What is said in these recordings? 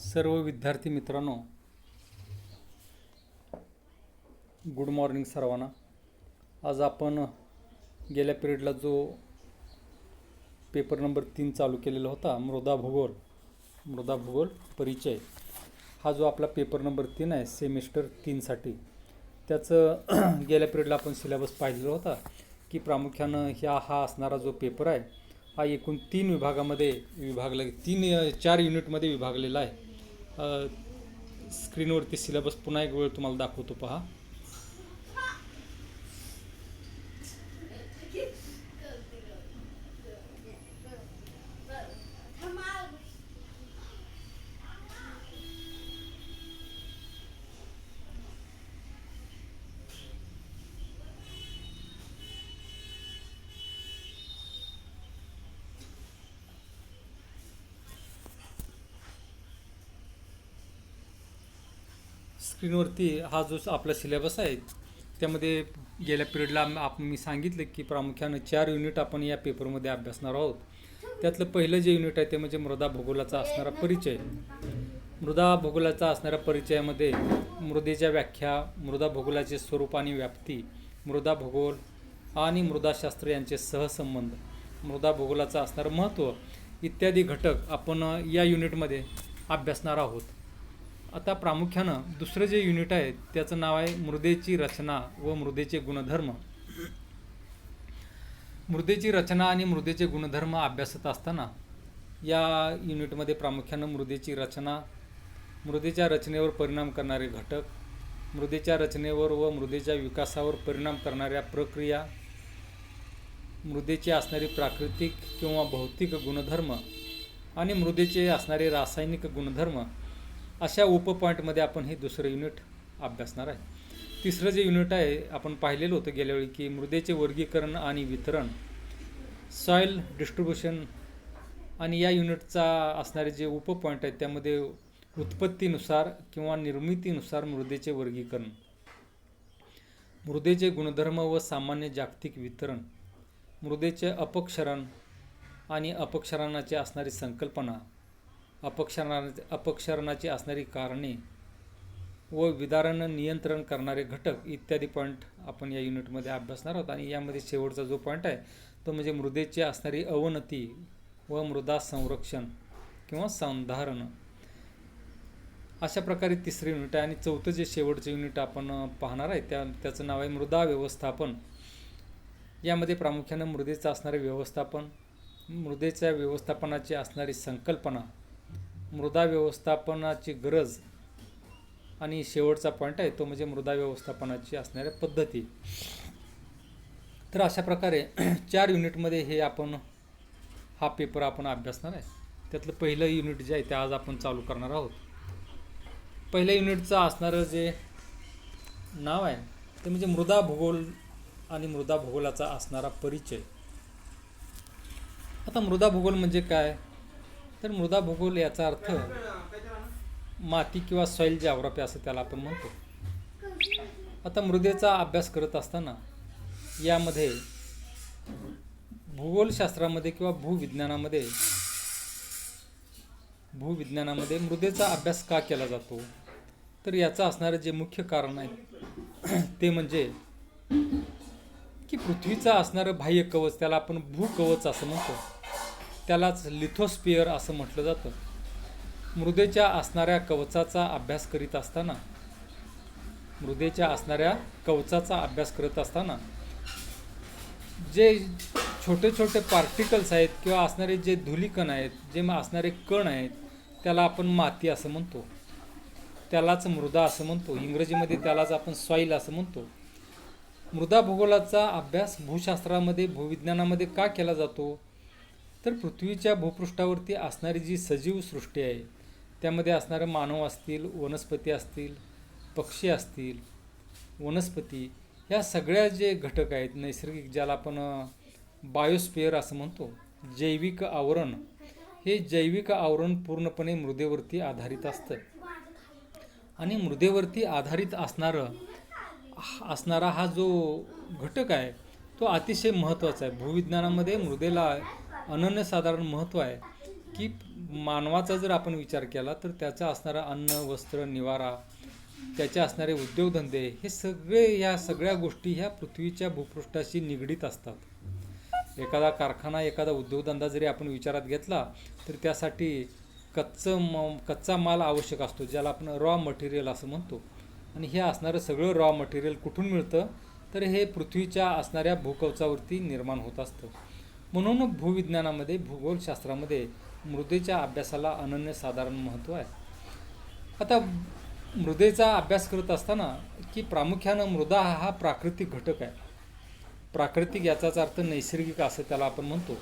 सर्व विद्यार्थी मित्रांनो, गुड मॉर्निंग सर्वांना. आज आपण गेल्या पिरियडला जो पेपर नंबर 3 चालू केलेला होता, मृदा भूगोल परिचय, हा जो आपला पेपर नंबर 3 आहे सेमिस्टर 3साठी, त्याचं गेल्या पिरियडला आपण सिलेबस पाहिलेला होता की प्रामुख्यानं हा असणारा जो पेपर आहे हा एकूण 3 विभागामध्ये विभागला, 4 युनिटमध्ये विभागलेला आहे. स्क्रीनवरती सिलेबस पुन्हा एक वेळ तुम्हाला दाखवतो, पहा. स्क्रीनवरती हा जो आपला सिलेबस आहे त्यामध्ये गेल्या पिरियडला मी सांगितलं की प्रामुख्यानं 4 युनिट आपण या पेपरमध्ये अभ्यासणार आहोत. त्यातलं पहिलं जे युनिट आहे ते म्हणजे मृदा भूगोलाचा असणारा परिचय. मृदा भूगोलाचा असणाऱ्या परिचयामध्ये मृदेच्या व्याख्या, मृदा भूगोलाचे स्वरूप आणि व्याप्ती, मृदा भूगोल आणि मृदाशास्त्र यांचे सहसंबंध, मृदा भूगोलाचं असणारं महत्त्व इत्यादी घटक आपण या युनिटमध्ये अभ्यासणार आहोत. आता प्रामुख्यानं दुसरं जे युनिट आहे त्याचं नाव आहे मृदेची रचना व मृदेचे गुणधर्म. मृदेची रचना आणि मृदेचे गुणधर्म अभ्यासत असताना या युनिटमध्ये प्रामुख्यानं मृदेची रचना, मृदेच्या रचनेवर परिणाम करणारे घटक, मृदेच्या रचनेवर व मृदेच्या विकासावर परिणाम करणाऱ्या प्रक्रिया, मृदेचे असणारे प्राकृतिक किंवा भौतिक गुणधर्म आणि मृदेचे असणारे रासायनिक गुणधर्म, अशा उपपॉईंटमध्ये आपण हे दुसरं युनिट अभ्यासणार आहे. तिसरं जे युनिट आहे आपण पाहिलेलं होतं गेल्या वेळी की मृदेचे वर्गीकरण आणि वितरण, सॉईल डिस्ट्रीब्युशन, आणि या युनिटचा असणारे जे उपपॉईंट आहेत त्यामध्ये उत्पत्तीनुसार किंवा निर्मितीनुसार मृदेचे वर्गीकरण, मृदेचे गुणधर्म व सामान्य जागतिक वितरण, मृदेचे अपक्षरण आणि अपक्षरणाची असणारी संकल्पना, अपक्षरणाची असणारी कारणे व विदारण नियंत्रण करणारे घटक इत्यादी पॉईंट आपण या युनिटमध्ये अभ्यासणार आहोत. आणि यामध्ये शेवटचा जो पॉईंट आहे तो म्हणजे मृदेची असणारी अवनती व मृदा संरक्षण किंवा संधारण. अशा प्रकारे तिसरे युनिट आहे. आणि चौथं जे शेवटचं युनिट आपण पाहणार आहे त्याचं नाव आहे मृदा व्यवस्थापन. यामध्ये प्रामुख्यानं मृदेचं असणारे व्यवस्थापन, मृदेच्या व्यवस्थापनाची असणारी संकल्पना, मृदा व्यवस्थापनाची गरज, आणि शेवटचा पॉईंट आहे तो म्हणजे मृदा व्यवस्थापनाची असणाऱ्या पद्धती. तर अशा प्रकारे 4 युनिटमध्ये हा पेपर आपण अभ्यासणार आहे. त्यातलं पहिलं युनिट जे आहे ते आज आपण चालू करणार आहोत. पहिल्या युनिटचं असणारं जे नाव आहे ते म्हणजे मृदा भूगोल आणि मृदा भूगोलाचा असणारा परिचय. आता मृदा भूगोल म्हणजे काय, तर मृदा भूगोल याचा अर्थ माती किंवा सॉईल जॉग्राफी असं त्याला आपण म्हणतो. आता मृदेचा अभ्यास करत असताना यामध्ये भूगोलशास्त्रामध्ये किंवा भूविज्ञानामध्ये मृदेचा अभ्यास का केला जातो, तर याचं असणारं जे मुख्य कारण आहे ते म्हणजे की पृथ्वीचा असणारं बाह्य कवच, त्याला आपण भूकवच असं म्हणतो, त्यालाच लिथोस्फिअर असं म्हटलं जातं. मृदेच्या असणाऱ्या कवचाचा अभ्यास करत असताना जे छोटे छोटे पार्टिकल्स आहेत किंवा असणारे जे धूलिकण आहेत, जे असणारे कण आहेत, त्याला आपण माती असं म्हणतो, त्यालाच मृदा असं म्हणतो. इंग्रजीमध्ये त्यालाच आपण सॉईल असं म्हणतो. मृदा भूगोलाचा अभ्यास भूशास्त्रामध्ये, भूविज्ञानामध्ये का केला जातो, तर पृथ्वीच्या भूपृष्ठावरती असणारी जी सजीव सृष्टी आहे त्यामध्ये असणारे मानव असतील, वनस्पती असतील, पक्षी असतील, वनस्पती, ह्या सगळ्या जे घटक आहेत नैसर्गिक, ज्याला आपण बायोस्फिअर असं म्हणतो, जैविक आवरण, हे जैविक आवरण पूर्णपणे मृदेवरती आधारित असतं. आणि मृदेवरती आधारित असणारा हा जो घटक आहे तो अतिशय महत्त्वाचा आहे. भूविज्ञानामध्ये मृदेला अनन्यसाधारण महत्त्व आहे. की मानवाचा जर आपण विचार केला तर त्याचा असणारा अन्न, वस्त्र, निवारा, त्याचे असणारे उद्योगधंदे, हे सगळे, ह्या सगळ्या गोष्टी ह्या पृथ्वीच्या भूपृष्ठाशी निगडीत असतात. एखादा कारखाना, एखादा उद्योगधंदा जरी आपण विचारात घेतला तर त्यासाठी कच्चा माल आवश्यक असतो, ज्याला आपण रॉ मटेरियल असं म्हणतो. आणि हे असणारं सगळं रॉ मटेरियल कुठून मिळतं? तर हे पृथ्वीच्या असणाऱ्या भूकवचावरती निर्माण होत असतं. म्हणून भूविज्ञानामध्ये, भूगोलशास्त्रामध्ये मृदेच्या अभ्यासाला अनन्यसाधारण महत्त्व आहे. आता मृदेचा अभ्यास करत असताना की प्रामुख्यानं मृदा हा प्राकृतिक घटक आहे. प्राकृतिक याचाच अर्थ नैसर्गिक असं त्याला आपण म्हणतो.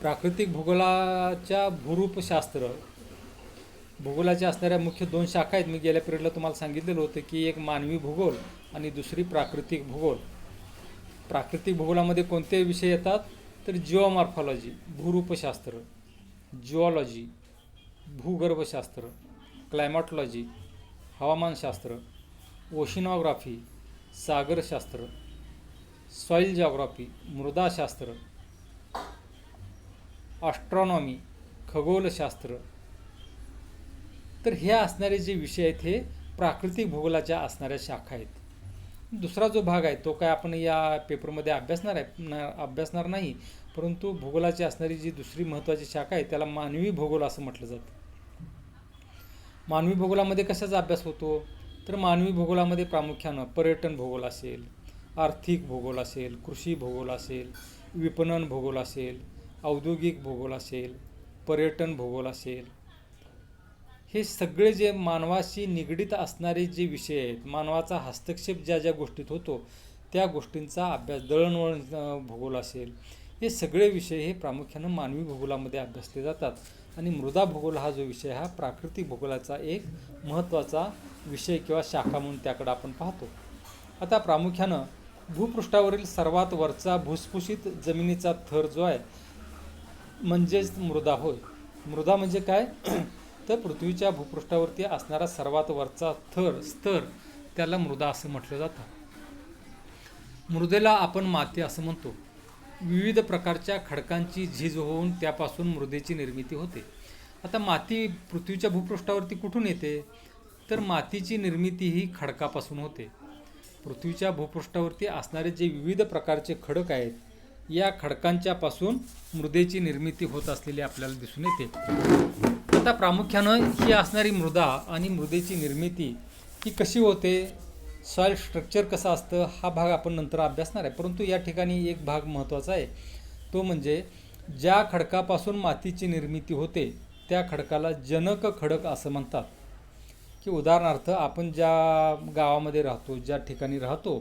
प्राकृतिक भूगोलाच्या भूरूपशास्त्र, भूगोलाच्या असणाऱ्या मुख्य 2 शाखा आहेत. मी गेल्या पिरियडला तुम्हाला सांगितलेलं होतं की एक मानवी भूगोल आणि दुसरी प्राकृतिक भूगोल. प्राकृतिक भूगोलामध्ये कोणते विषय येतात? तर जिओमॉर्फॉलॉजी, भूरूपशास्त्र, जिओलॉजी, भूगर्भशास्त्र, क्लायमॅटॉलॉजी, हवामानशास्त्र, ओशिनॉग्राफी, सागरशास्त्र, सॉईल जिओग्राफी, मृदाशास्त्र, ॲस्ट्रॉनॉमी, खगोलशास्त्र. तर हे असणारे जे विषय आहेत हे प्राकृतिक भूगोलाच्या असणाऱ्या शाखा आहेत. दुसरा जो भाग आहे तो काय आपण या पेपरमध्ये अभ्यासणार नाही, परंतु भूगोलाची असणारी जी दुसरी महत्त्वाची शाखा आहे त्याला मानवी भूगोल असं म्हटलं जातं. मानवी भूगोलामध्ये कशाचा अभ्यास होतो? तर मानवी भूगोलामध्ये प्रामुख्यानं पर्यटन भूगोल असेल, आर्थिक भूगोल असेल, कृषी भूगोल असेल, विपणन भूगोल असेल, औद्योगिक भूगोल असेल, पर्यटन भूगोल असेल, हे सगळे जे मानवाशी निगडीत असणारे जे विषय आहेत, मानवाचा हस्तक्षेप ज्या ज्या गोष्टीत होतो त्या गोष्टींचा अभ्यास, दळणवळण भूगोल असेल, हे सगळे विषय हे प्रामुख्यानं मानवी भूगोलामध्ये अभ्यासले जातात. आणि मृदा भूगोल हा जो विषय हा प्राकृतिक भूगोलाचा एक महत्त्वाचा विषय किंवा शाखा म्हणून त्याकडे आपण पाहतो. आता प्रामुख्यानं भूपृष्ठावरील सर्वात वरचा भुसभुशीत जमिनीचा थर जो आहे म्हणजेच मृदा होय. मृदा म्हणजे काय? तर पृथ्वीच्या भूपृष्ठावरती असणारा सर्वात वरचा स्तर त्याला मृदा असं म्हटलं जातं. मृदेला आपण माती असं म्हणतो. विविध प्रकारच्या खडकांची झीज होऊन त्यापासून मृदेची निर्मिती होते. आता माती पृथ्वीच्या भूपृष्ठावरती कुठून येते? तर मातीची निर्मिती ही खडकापासून होते. पृथ्वीच्या भूपृष्ठावरती असणारे जे विविध प्रकारचे खडक आहेत, या खडकांच्या पासून मृदेची निर्मिती होत असलेली आपल्याला दिसून येते. आता प्रामुख्यानं ही असणारी मृदा आणि मृदेची निर्मिती ही कशी होते, सॉईल स्ट्रक्चर कसं असतं, हा भाग आपण नंतर अभ्यासणार आहे. परंतु या ठिकाणी एक भाग महत्त्वाचा आहे, तो म्हणजे ज्या खडकापासून मातीची निर्मिती होते त्या खडकाला जनक खडक असं म्हणतात. की उदाहरणार्थ आपण ज्या गावामध्ये राहतो, ज्या ठिकाणी राहतो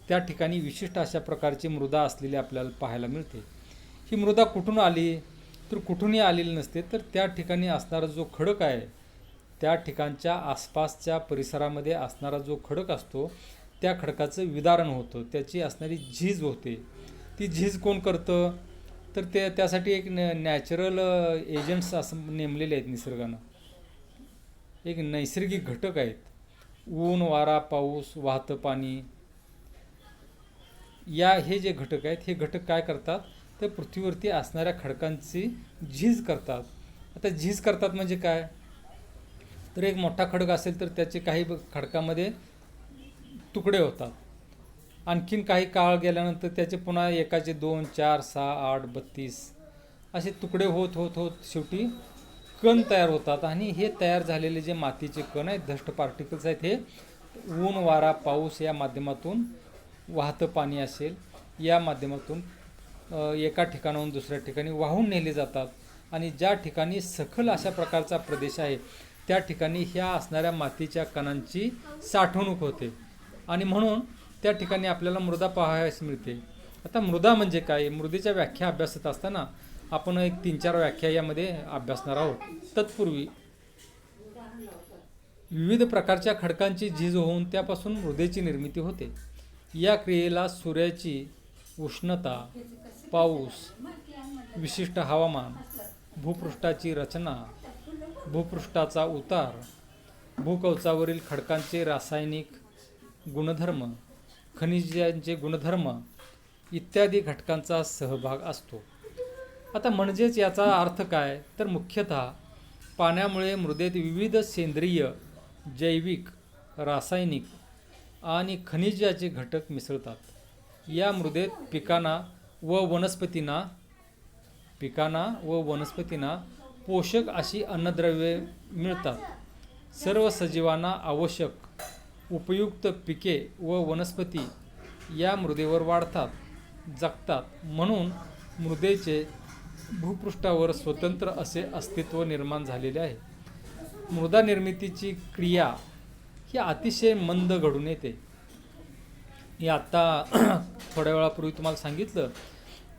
त्या ठिकाणी विशिष्ट अशा प्रकारची मृदा असलेली आपल्याला पाहायला मिळते. ही मृदा कुठून आली? तर कुठूनही आलेली नसते, तर त्या ठिकाणी असणारा जो खडक आहे, त्या ठिकाणच्या आसपासच्या परिसरामध्ये असणारा जो खडक असतो त्या खडकाचं विदारण होतं, त्याची असणारी झीज होते. ती झीज कोण करतं? तर त्यासाठी एक नॅचरल एजंट्स असं नेमलेले आहेत निसर्गानं, एक नैसर्गिक घटक आहेत. ऊन, वारा, पाऊस, वाहतं पाणी, हे जे घटक आहेत हे घटक काय करतात? तर पृथ्वीवरती असणाऱ्या खडकांची झीज करतात. आता झीज करतात म्हणजे काय? तर एक मोठा खडक असेल तर त्याचे काही खडकामध्ये तुकडे होतात. आणखीन काही काळ गेल्यानंतर त्याचे पुन्हा एकाचे 2, 4, 6, 8, 32 असे तुकडे होत होत होत शेवटी कण तयार होतात. आणि हे तयार झालेले जे मातीचे कण आहेत, डस्ट पार्टिकल्स आहेत, हे ऊन, वारा, पाऊस या माध्यमातून, वाहतं पाणी असेल या माध्यमातून एका ठिकाणाहून दुसऱ्या ठिकाणी वाहून नेले जातात. आणि ज्या ठिकाणी सखल अशा प्रकारचा प्रदेश आहे त्या ठिकाणी ह्या असणाऱ्या मातीच्या कणांची साठवणूक होते आणि म्हणून त्या ठिकाणी आपल्याला मृदा पाहावयास मिळते. आता मृदा म्हणजे काय? मृदेच्या व्याख्या अभ्यासत असताना आपण एक 3-4 व्याख्या यामध्ये अभ्यासणार आहोत. तत्पूर्वी विविध प्रकारच्या खडकांची झीज होऊन त्यापासून मृदेची निर्मिती होते. या क्रियेला सूर्याची उष्णता, पाऊस, विशिष्ट हवामान, भूपृष्ठाची रचना, भूपृष्ठाचा उतार, भूकवचावरील खडकांचे रासायनिक गुणधर्म, खनिजांचे गुणधर्म इत्यादी घटकांचा सहभाग असतो. आता म्हणजेच याचा अर्थ काय, तर मुख्यतः पाण्यामुळे मृदेत विविध सेंद्रिय, जैविक, रासायनिक आणि खनिजाचे घटक मिसळतात. या मृदेत पिकांना व वनस्पतींना पोषक अशी अन्नद्रव्ये मिळतात. सर्व सजीवांना आवश्यक उपयुक्त पिके व वनस्पती या मृदेवर वाढतात, जगतात. म्हणून मृदेचे भूपृष्ठावर स्वतंत्र असे अस्तित्व निर्माण झालेले आहे. मृदा निर्मितीची क्रिया ही अतिशय मंद घडून येते. मी आत्ता थोड्या वेळापूर्वी तुम्हाला सांगितलं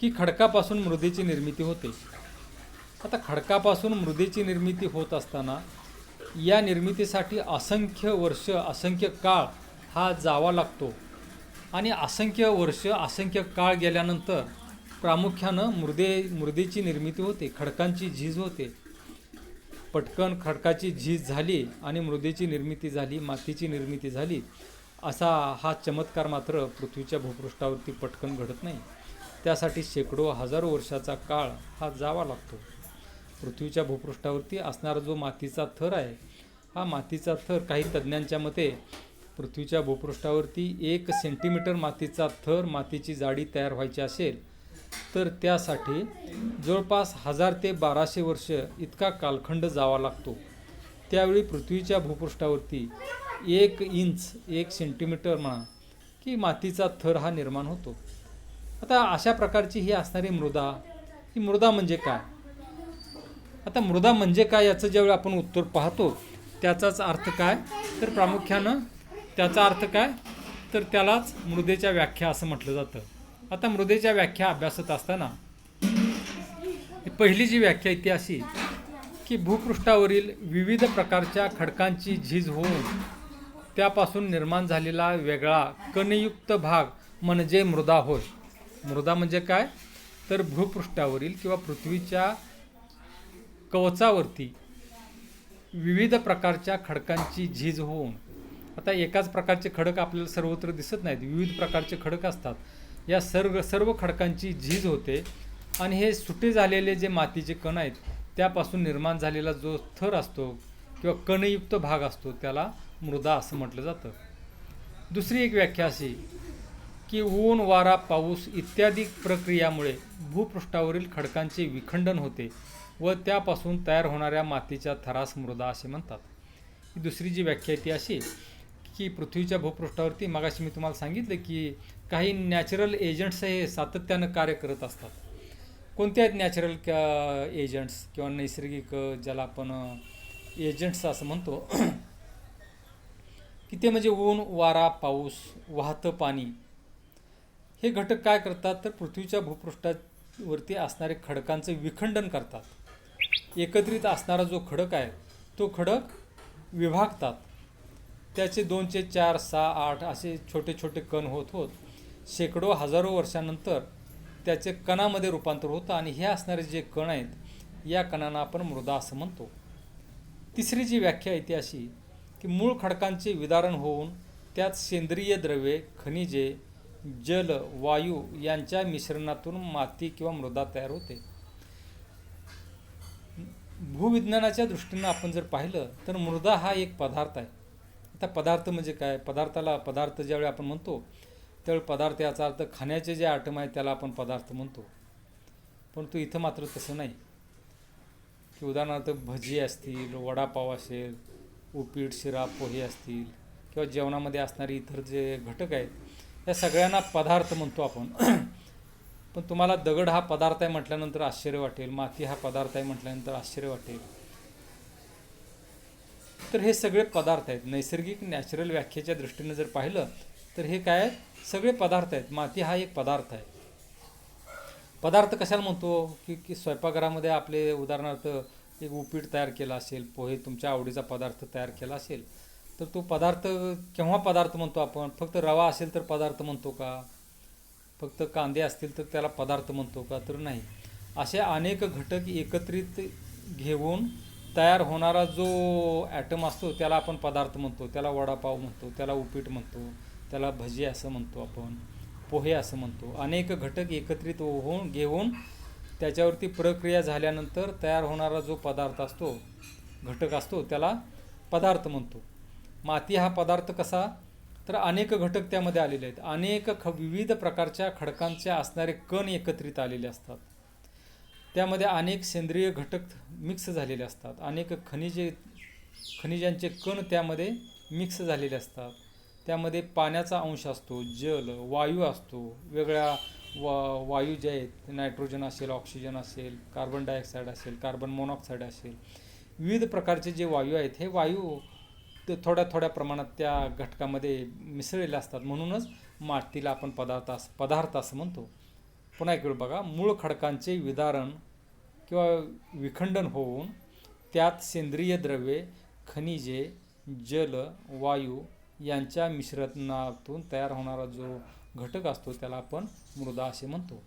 की खडकापासून मृदेची निर्मिती होते. आता खडकापासून मृदेची निर्मिती होत असताना या निर्मितीसाठी असंख्य वर्ष, असंख्य काळ हा जावा लागतो. आणि असंख्य वर्ष, असंख्य काळ गेल्यानंतर प्रामुख्यानं मृदेची निर्मिती होते, खडकांची झीज होते. पटकन खडकाची झीज झाली आणि मृदेची निर्मिती झाली, मातीची निर्मिती झाली, असा हा चमत्कार मात्र पृथ्वीच्या भूपृष्ठावरती पटकन घडत नाही. त्यासाठी शेकडो हजारो वर्षाचा काळ हा जावा लागतो. पृथ्वीच्या भूपृष्ठावरती असणारा जो मातीचा थर आहे, हा मातीचा थर काही तज्ज्ञांच्या मते पृथ्वीच्या भूपृष्ठावरती 1 सेंटीमीटर मातीचा थर, मातीची जाडी तयार व्हायची असेल तर त्यासाठी जवळपास 1000 ते 1200 वर्ष इतका कालखंड जावा लागतो. त्यावेळी पृथ्वीच्या भूपृष्ठावरती 1 इंच, 1 सेंटीमीटर म्हणा की मातीचा थर हा निर्माण होतो. आता अशा प्रकारची ही असणारी मृदा, ही मृदा म्हणजे काय? आता मृदा म्हणजे काय याचं ज्यावेळी आपण उत्तर पाहतो, त्याचाच अर्थ काय, तर प्रामुख्यानं त्याचा अर्थ काय, तर त्यालाच मृदेच्या व्याख्या असं म्हटलं जातं. आता मृदेच्या व्याख्या अभ्यासत असताना पहिली जी व्याख्या आहे ती अशी की भूपृष्ठावरील विविध प्रकारच्या खडकांची झीज होऊन त्यापासून निर्माण झालेला वेगळा कणयुक्त भाग म्हणजे मृदा होय. मृदा म्हणजे काय, तर भूपृष्ठावरील किंवा पृथ्वीच्या कवचावरती विविध प्रकारच्या खडकांची झीज होऊन, आता एकाच प्रकारचे खडक आपल्याला सर्वत्र दिसत नाहीत, विविध प्रकारचे खडक असतात. या सर्व खडकांची झीज होते आणि हे सुटे झालेले जे मातीचे कण आहेत त्यापासून निर्माण झालेला जो थर असतो किंवा कणयुक्त भाग असतो त्याला मृदा असं म्हटलं जातं. दुसरी एक व्याख्या अशी की ऊन, वारा, पाऊस इत्यादी प्रक्रियामुळे भूपृष्ठावरील खडकांचे विखंडन होते व त्यापासून तयार होणाऱ्या मातीच्या थरास मृदा असे म्हणतात. ही दुसरी जी व्याख्या आहे ती अशी की पृथ्वीच्या भूपृष्ठावरती मगाशी मी तुम्हाला सांगितलं की काही नॅचरल एजंट्स हे सातत्यानं कार्य करत असतात. कोणते आहेत नॅचरल एजंट्स किंवा नैसर्गिक ज्याला आपण एजंट्स असं म्हणतो की ते म्हणजे ऊन, वारा, पाऊस, वाहतं पाणी. हे घटक काय करतात, तर पृथ्वीच्या भूपृष्ठावरती असणारे खडकांचं विखंडन करतात. एकत्रित असणारा जो खडक आहे तो खडक विभागतात. त्याचे 2 चे 4, 6, 8 असे छोटे छोटे कण होत शेकडो हजारो वर्षानंतर त्याचे कणामध्ये रूपांतर होतं आणि हे असणारे जे कण आहेत या कणांना आपण मृदा असं म्हणतो. तिसरी जी व्याख्या आहे ती अशी की मूळ खडकांचे विदारण होऊन त्यात सेंद्रिय द्रव्ये, खनिजे, जल, वायू यांच्या मिश्रणातून माती किंवा मृदा तयार होते. भूविज्ञानाच्या दृष्टीनं आपण जर पाहिलं तर मृदा हा एक पदार्थ आहे. आता पदार्थ म्हणजे काय, पदार्थ ज्यावेळी आपण म्हणतो त्यावेळी पदार्थ याचा अर्थ खाण्याचे जे आयटम आहे त्याला आपण पदार्थ म्हणतो. परंतु इथं मात्र तसं नाही की उदाहरणार्थ भजी असतील, वडापाव असेल, उपीट, शिरा, पोहे असतील किंवा जेवणामध्ये असणारे इतर जे घटक आहेत या सगळ्यांना पदार्थ म्हणतो आपण. पण तुम्हाला दगड हा पदार्थ आहे म्हटल्यानंतर आश्चर्य वाटेल, माती हा पदार्थ आहे म्हटल्यानंतर आश्चर्य वाटेल. तर हे सगळे पदार्थ आहेत. नैसर्गिक नॅचरल व्याख्येच्या दृष्टीने जर पाहिलं तर हे काय आहेत, सगळे पदार्थ आहेत. माती हा एक पदार्थ आहे. पदार्थ कशाला म्हणतो की स्वयंपाकघरामध्ये आपले उदाहरणार्थ एक उपीट तयार केला असेल, पोहे तुमच्या आवडीचा पदार्थ तयार केला असेल तर तो पदार्थ केव्हा पदार्थ म्हणतो आपण? फक्त रवा असेल तर पदार्थ म्हणतो का? फक्त कांदे असतील तर त्याला पदार्थ म्हणतो का? तर नाही. असे अनेक घटक एकत्रित घेऊन तयार होणारा जो ॲटम असतो त्याला आपण पदार्थ म्हणतो. त्याला वडापाव म्हणतो, त्याला उपीट म्हणतो, त्याला भजी असं म्हणतो आपण, पोहे असं म्हणतो. अनेक घटक एकत्रित घेऊन त्याच्यावरती प्रक्रिया झाल्यानंतर तयार होणारा जो पदार्थ असतो, घटक असतो, त्याला पदार्थ म्हणतो. माती हा पदार्थ कसा, तर अनेक घटक त्यामध्ये आलेले आहेत. अनेक विविध प्रकारच्या खडकांचे असणारे कण एकत्रित आलेले असतात. त्यामध्ये अनेक सेंद्रिय घटक मिक्स झालेले असतात. अनेक खनिजांचे कण त्यामध्ये मिक्स झालेले असतात. त्यामध्ये पाण्याचा अंश असतो, जल, वायू असतो, वेगळ्या वायू जे आहेत, नायट्रोजन असेल, ऑक्सिजन असेल, कार्बन डायऑक्साईड असेल, कार्बन मोनॉक्साईड असेल, विविध प्रकारचे जे वायू आहेत, हे वायू ते थोड्या थोड्या प्रमाणात त्या घटकामध्ये मिसळलेले असतात. म्हणूनच मातीला आपण पदार्थ असं म्हणतो. पुन्हा एक वेळ बघा, मूळ खडकांचे विदारण किंवा विखंडन होऊन त्यात सेंद्रिय द्रव्ये, खनिजे, जल, वायू यांच्या मिश्रणातून तयार होणारा जो घटक असतो त्याला आपण मृदा असे म्हणतो.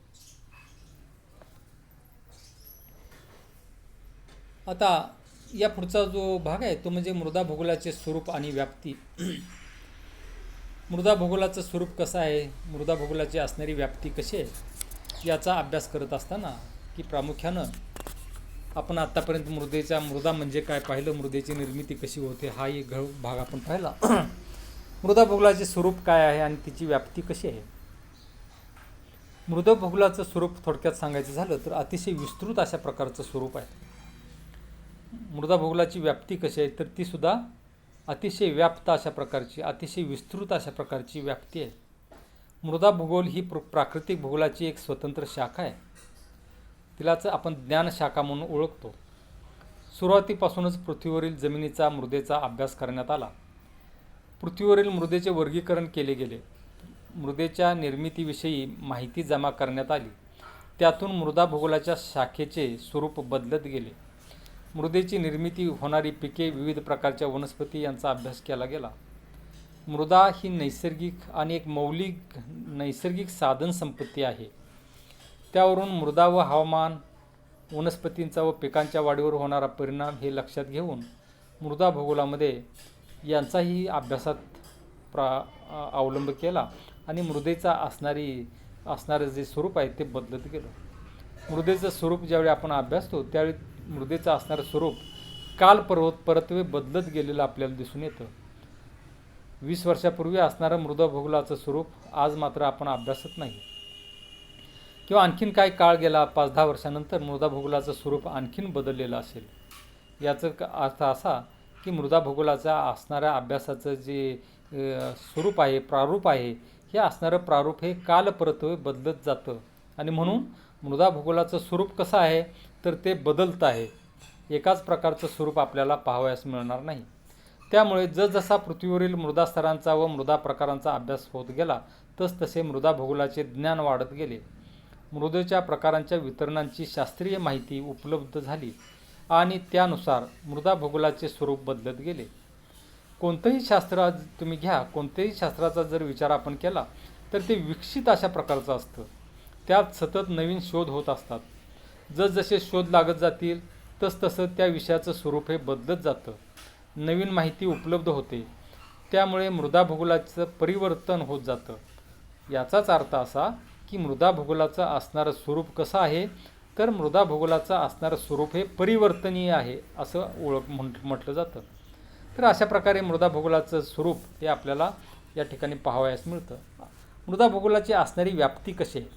आता या पुढचा जो भाग आहे तो म्हणजे मृदा भूगोलाचे स्वरूप आणि व्याप्ती. मृदा भूगोलाचं स्वरूप कसं आहे, मृदा भूगोलाची असणारी व्याप्ती कशी आहे, याचा अभ्यास करत असताना की प्रामुख्यानं आपण आत्तापर्यंत मृदा म्हणजे काय पाहिलं, मृदेची निर्मिती कशी होते हा एक भाग आपण पाहिला. मृदा भूगोलाचे स्वरूप काय आहे आणि तिची व्याप्ती कशी आहे. मृदा भूगोलाचं स्वरूप थोडक्यात सांगायचं झालं तर अतिशय विस्तृत अशा प्रकारचं स्वरूप आहे. मृदा भूगोलाची व्याप्ती कशी आहे, तर ती सुद्धा अतिशय व्याप्त अशा प्रकारची, अतिशय विस्तृत अशा प्रकारची व्याप्ती आहे. मृदा भूगोल ही प्राकृतिक भूगोलाची एक स्वतंत्र शाखा आहे. तिलाच आपण ज्ञानशाखा म्हणून ओळखतो. सुरुवातीपासूनच पृथ्वीवरील जमिनीचा, मृदेचा अभ्यास करण्यात आला. पृथ्वीवरील मृदेचे वर्गीकरण केले गेले. मृदेच्या निर्मितीविषयी माहिती जमा करण्यात आली. त्यातून मृदा भूगोलाच्या शाखेचे स्वरूप बदलत गेले. मृदेची निर्मिती होणारी पिके, विविध प्रकारच्या वनस्पती यांचा अभ्यास केला गेला. मृदा ही नैसर्गिक आणि एक मौलिक नैसर्गिक साधन संपत्ती आहे. त्यावरून मृदा व हवामान, वनस्पतींचा व पिकांच्या वाढीवर होणारा परिणाम हे लक्षात घेऊन मृदा भूगोलामध्ये यांचाही अभ्यासात अवलंब केला आणि मृदेचा असणारं जे स्वरूप आहे ते बदलत गेलं. मृदेचं स्वरूप ज्यावेळी आपण अभ्यासतो त्यावेळी मृदेचं असणारं स्वरूप काल परत्वे बदलत गेलेलं आपल्याला दिसून येतं. 20 वर्षापूर्वी असणारं मृदा भूगोलाचं स्वरूप आज मात्र आपण अभ्यासत नाही. किंवा आणखीन काय काळ गेला, 5-10 वर्षानंतर मृदा भूगोलाचं स्वरूप आणखीन बदललेलं असेल. याचा अर्थ असा की मृदा भूगोलाचा असणाऱ्या अभ्यासाचं जे स्वरूप आहे, प्रारूप आहे, हे असणारं प्रारूप हे कालपरत्वे बदलत जातं आणि म्हणून मृदा भूगोलाचं स्वरूप कसं आहे तर ते बदलत आहे. एकाच प्रकारचं स्वरूप आपल्याला पाहावयास मिळणार नाही. त्यामुळे जसजसा पृथ्वीवरील मृदा स्तरांचा व मृदा प्रकारांचा अभ्यास होत गेला तसतसे मृदा भूगोलाचे ज्ञान वाढत गेले. मृदेच्या प्रकारांच्या वितरणांची शास्त्रीय माहिती उपलब्ध झाली आणि त्यानुसार मृदा भूगोलाचे स्वरूप बदलत गेले. कोणतंही शास्त्र तुम्ही घ्या, कोणत्याही शास्त्राचा जर विचार आपण केला तर ते विकसित अशा प्रकारचं असतं. त्यात सतत नवीन शोध होत असतात. जसजसे शोध लागत जातील तसतसं त्या विषयाचं स्वरूप हे बदलत जातं. नवीन माहिती उपलब्ध होते. त्यामुळे मृदा भूगोलाचं परिवर्तन होत जातं. याचाच अर्थ असा की मृदा भूगोलाचं असणारं स्वरूप कसं आहे तर मृदा भूगोलाचं असणारं स्वरूप हे परिवर्तनीय आहे असं म्हटलं जातं. तर अशा प्रकारे मृदा भूगोलाचं स्वरूप हे आपल्याला या ठिकाणी पाहावयास मिळतं. मृदा भूगोलाची असणारी व्याप्ती कशी आहे.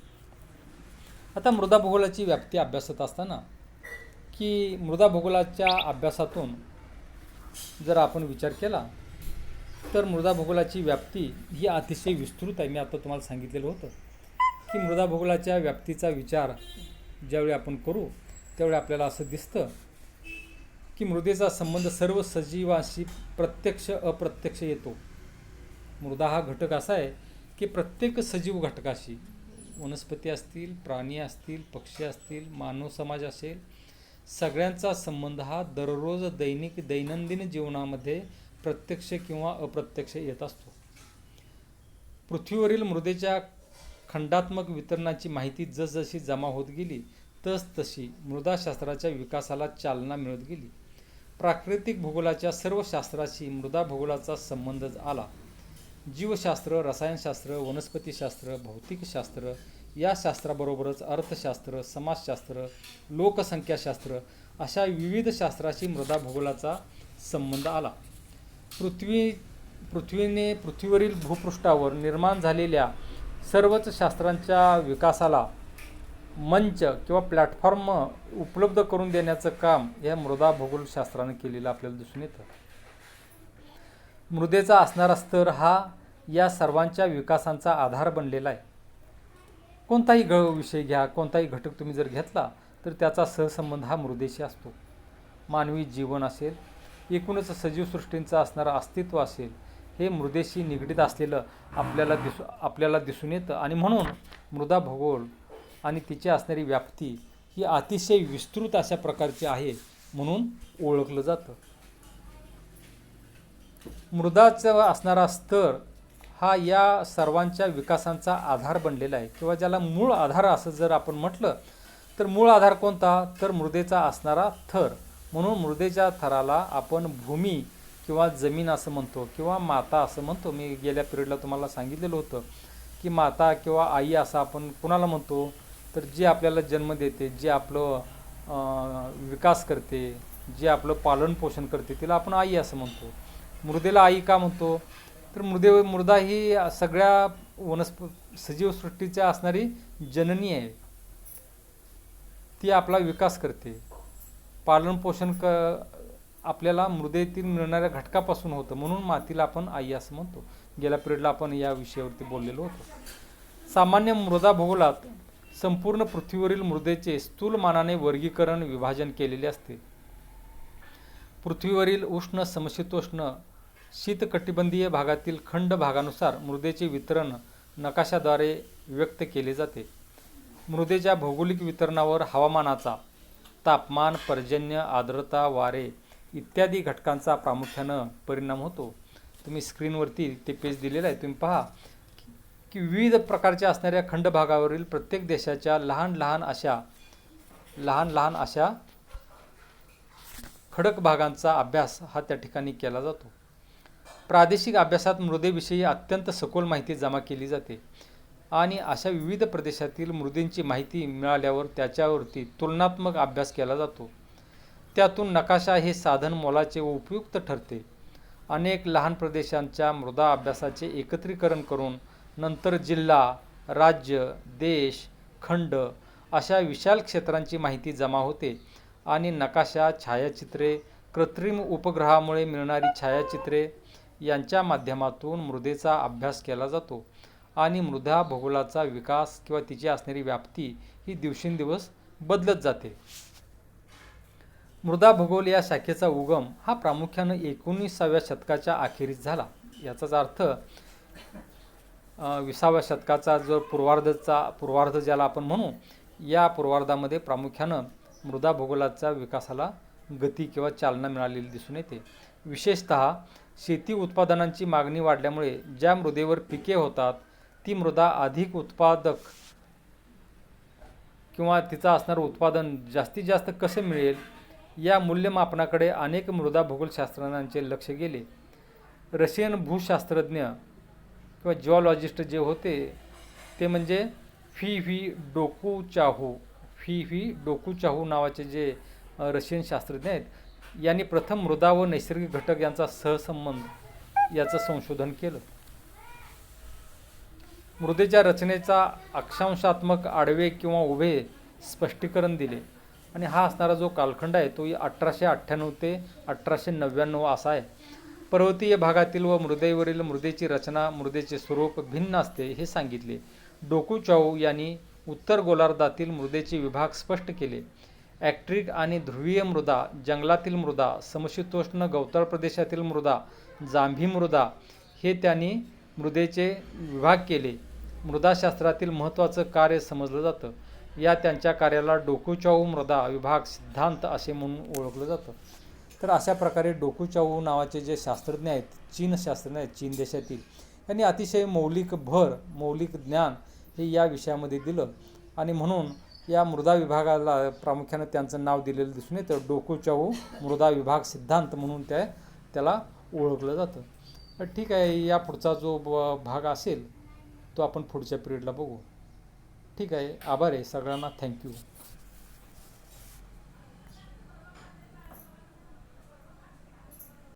आता मृदा भूगोलाची व्याप्ती अभ्यासत असताना की मृदा भूगोलाच्या अभ्यासातून जर आपण विचार केला तर मृदा भूगोलाची व्याप्ती ही अतिशय विस्तृत आहे. मी आता तुम्हाला सांगितलेलं होतं की मृदा भूगोलाच्या व्याप्तीचा विचार ज्यावेळी आपण करू त्यावेळी आपल्याला असं दिसतं की मृदेचा संबंध सर्व सजीवांशी प्रत्यक्ष अप्रत्यक्ष येतो. मृदा हा घटक असा आहे की प्रत्येक सजीव घटकाशी, वनस्पती असतील, प्राणी असतील, पक्षी असतील, मानव समाज असेल, सगळ्यांचा संबंध हा दररोज दैनंदिन जीवनामध्ये प्रत्यक्ष किंवा अप्रत्यक्ष येत असतो. पृथ्वीवरील मृदेच्या खंडात्मक वितरणाची माहिती जसजशी जमा होत गेली तसतशी मृदाशास्त्राच्या विकासाला चालना मिळत गेली. प्राकृतिक भूगोलाच्या सर्व शास्त्राशी मृदा भूगोलाचा संबंध आला. जीवशास्त्र, रसायनशास्त्र, वनस्पतीशास्त्र, भौतिकशास्त्र या शास्त्राबरोबरच अर्थशास्त्र, समाजशास्त्र, लोकसंख्याशास्त्र अशा विविध शास्त्राशी मृदा भूगोलाचा संबंध आला. पृथ्वीवरील भूपृष्ठावर निर्माण झालेल्या सर्वच शास्त्रांच्या विकासाला मंच किंवा प्लॅटफॉर्म उपलब्ध करून देण्याचं काम या मृदा भूगोलशास्त्राने केलेलं आपल्याला दिसून येतं. मृदेचा असणारा स्तर हा या सर्वांच्या विकासांचा आधार बनलेला आहे. कोणताही विषय घ्या, कोणताही घटक तुम्ही जर घेतला तर त्याचा सहसंबंध हा मृदेशी असतो. मानवी जीवन असेल, एकूणच सजीवसृष्टींचं असणारं अस्तित्व असेल, हे मृदेशी निगडीत असलेलं आपल्याला दिसून येतं. आणि म्हणून मृदा भूगोल आणि तिची असणारी व्याप्ती ही अतिशय विस्तृत अशा प्रकारची आहे म्हणून ओळखलं जातं. मृदाचा असणारा स्तर हा या सर्वांच्या विकासांचा आधार बनलेला आहे, किंवा ज्याला मूळ आधार असं जर आपण म्हटलं तर मूळ आधार कोणता, तर मृदेचा असणारा थर. म्हणून मृदेच्या थराला आपण भूमी किंवा जमीन असं म्हणतो, किंवा माता असं म्हणतो. मी गेल्या पिरियडला तुम्हाला सांगितलेलं होतं की माता किंवा आई असं आपण कुणाला म्हणतो, तर जी आपल्याला जन्म देते, जी आपलं विकास करते, जे आपलं पालन पोषण करते, तिला आपण आई असं म्हणतो. मृदेला आई का म्हणतो, तर मृदा ही सगळ्या सजीवसृष्टीच्या असणारी जननी आहे. ती आपला विकास करते, पालन पोषण आपल्याला मृदेतील मिळणाऱ्या घटकापासून होतं, म्हणून मातीला आपण आई असं म्हणतो. गेल्या पिरियडला आपण या विषयावरती बोललेलो होतो. सामान्य मृदा भूगोलात संपूर्ण पृथ्वीवरील मृदेचे स्थूलमानाने वर्गीकरण विभाजन केलेले असते. पृथ्वीवरील उष्ण, समशीतोष्ण, शीतकटिबंधीय भागातील खंड भागानुसार मृदेचे वितरण नकाशाद्वारे व्यक्त केले जाते. मृदेच्या भौगोलिक वितरणावर हवामानाचा, तापमान, पर्जन्य, आर्द्रता, वारे इत्यादी घटकांचा प्रामुख्यानं परिणाम होतो. तुम्ही स्क्रीनवरती ते पेज दिलेलं आहे, तुम्ही पहा की विविध प्रकारच्या असणाऱ्या खंडभागावरील प्रत्येक देशाच्या लहान लहान अशा खडक भागांचा अभ्यास हा त्या ठिकाणी केला जातो. प्रादेशिक अभ्यासात मृदेविषयी अत्यंत सखोल माहिती जमा केली जाते आणि अशा विविध प्रदेशातील मृदेंची माहिती मिळाल्यावर त्याच्यावरती तुलनात्मक अभ्यास केला जातो. त्यातून नकाशा हे साधन मोलाचे व उपयुक्त ठरते. अनेक लहान प्रदेशांच्या मृदा अभ्यासाचे एकत्रीकरण करून नंतर जिल्हा, राज्य, देश, खंड अशा विशाल क्षेत्रांची माहिती जमा होते आणि नकाशा, छायाचित्रे, कृत्रिम उपग्रहामुळे मिळणारी छायाचित्रे यांच्या माध्यमातून मृदेचा अभ्यास केला जातो आणि मृदा भूगोलाचा विकास किंवा तिची असणारी व्याप्ती ही दिवसेंदिवस बदलत जाते. मृदा भूगोल या शाखेचा उगम हा प्रामुख्याने 19व्या शतकाच्या अखेरीस झाला. याचाच अर्थ 20व्या शतकाचा जो पूर्वार्ध ज्याला आपण म्हणू, या पूर्वार्धामध्ये प्रामुख्यानं मृदा भूगोलाच्या विकासाला गती किंवा चालना मिळालेली दिसून येते. विशेषतः शेती उत्पादनांची मागणी वाढल्यामुळे ज्या मृदेवर पिके होतात ती मृदा अधिक उत्पादक किंवा तिचं असणारं उत्पादन जास्तीत जास्त कसं मिळेल या मूल्यमापनाकडे अनेक मृदा भूगोलशास्त्रज्ञांचे लक्ष गेले. रशियन भूशास्त्रज्ञ किंवा जिओलॉजिस्ट जे होते ते म्हणजे फी व्ही डोकुचाहू नावाचे जे रशियन शास्त्रज्ञ आहेत, यांनी प्रथम मृदा व नैसर्गिक घटक यांचा सहसंबंध याचं संशोधन केलं. मृदेच्या रचनेचा अक्षांशात्मक, आडवे किंवा उभे स्पष्टीकरण दिले आणि हा असणारा जो कालखंड आहे तो 1898 ते 1899 असा आहे. पर्वतीय भागातील व मृदेवरील मृदेची रचना, मृदेचे स्वरूप भिन्न असते हे सांगितले. डोकुचाऊ यांनी उत्तर गोलार्धातील मृदेचे विभाग स्पष्ट केले. ॲक्ट्रिक आणि ध्रुवीय मृदा, जंगलातील मृदा, समशीतोष्ण गवताळ प्रदेशातील मृदा, जांभी मृदा हे त्यांनी मृदेचे विभाग केले. मृदाशास्त्रातील महत्त्वाचं कार्य समजलं जातं. या त्यांच्या कार्याला डोकुचाऊ मृदा विभाग सिद्धांत असे म्हणून ओळखलं जातं. तर अशा प्रकारे डोकुचाऊ नावाचे जे शास्त्रज्ञ आहेत, चीन शास्त्रज्ञ आहेत, चीन देशातील, यांनी अतिशय मौलिक ज्ञान हे या विषयामध्ये दिलं आणि म्हणून या मृदा विभागाला प्रामुख्याने त्यांचं नाव दिलेलं दिसून येतं. डोकुचाऊ मृदा विभाग सिद्धांत म्हणून त्याला ओळखलं जातं. तर ठीक आहे, या पुढचा जो भाग असेल तो आपण पुढच्या पिरियडला बघू. ठीक आहे, आभार आहे सगळ्यांना, थँक्यू.